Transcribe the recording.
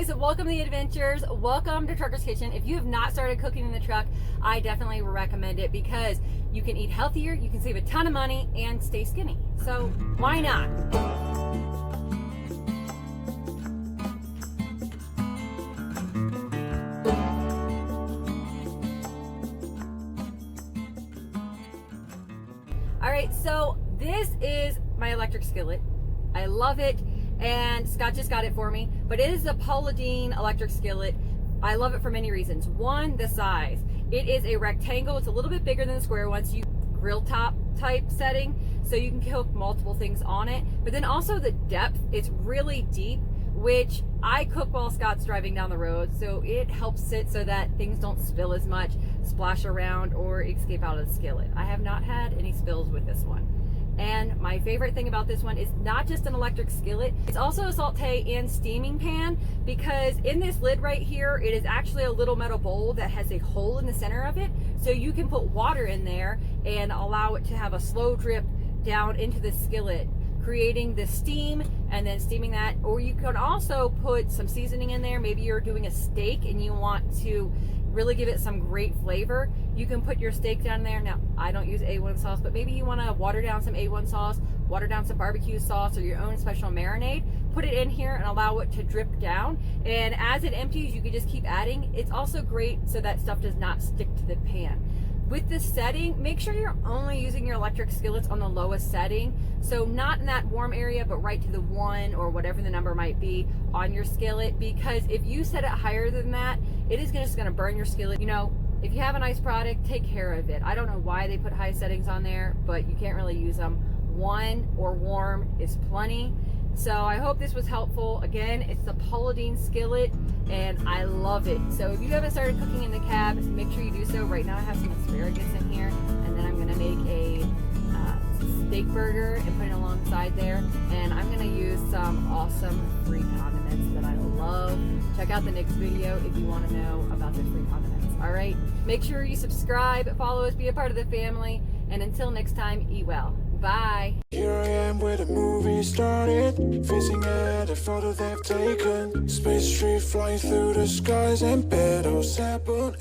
guys, welcome to the adventures. Welcome to Trucker's Kitchen. If you have not started cooking in the truck, I definitely recommend it because you can eat healthier, you can save a ton of money, and stay skinny. So why not? All right, so this is my electric skillet. I love it, and Scott just got it for me, but it is a Polydine electric skillet. I love it for many reasons. One, the size. It is a rectangle. It's a little bit bigger than the square one, so you grill top type setting, so you can cook multiple things on it. But then also the depth, it's really deep, which I cook while Scott's driving down the road, so it helps it so that things don't spill as much, splash around, or escape out of the skillet. I have not had any spills with this one. And my favorite thing about this one is not just an electric skillet, it's also a saute and steaming pan, because in this lid right here, it is actually a little metal bowl that has a hole in the center of it. So you can put water in there and allow it to have a slow drip down into the skillet, creating the steam and then steaming that. Or you can also put some seasoning in there. Maybe you're doing a steak and you want to really give it some great flavor. You can put your steak down there. Now, I don't use A1 sauce, but maybe you want to water down some A1 sauce, water down some barbecue sauce or your own special marinade, put it in here and allow it to drip down. And as it empties, you can just keep adding. It's also great so that stuff does not stick to the pan. With this setting, make sure you're only using your electric skillets on the lowest setting. So not in that warm area, but right to the 1 or whatever the number might be on your skillet. Because if you set it higher than that, it is just gonna burn your skillet. You know, if you have a nice product, take care of it. I don't know why they put high settings on there, but you can't really use them. 1 or warm is plenty. So I hope this was helpful. Again, it's the Polydine skillet and I love it. So if you haven't started cooking in the cab, make sure you do so. Right now I have some asparagus in here, and then I'm gonna make a steak burger and put it alongside there. And I'm gonna use some awesome free condiments that I love. Check out the next video if you wanna know about the free condiments. All right, make sure you subscribe, follow us, be a part of the family. And until next time, eat well. Bye. Here I am where the movie started, facing at a photo they've taken. Space tree flying through the skies and battles happen.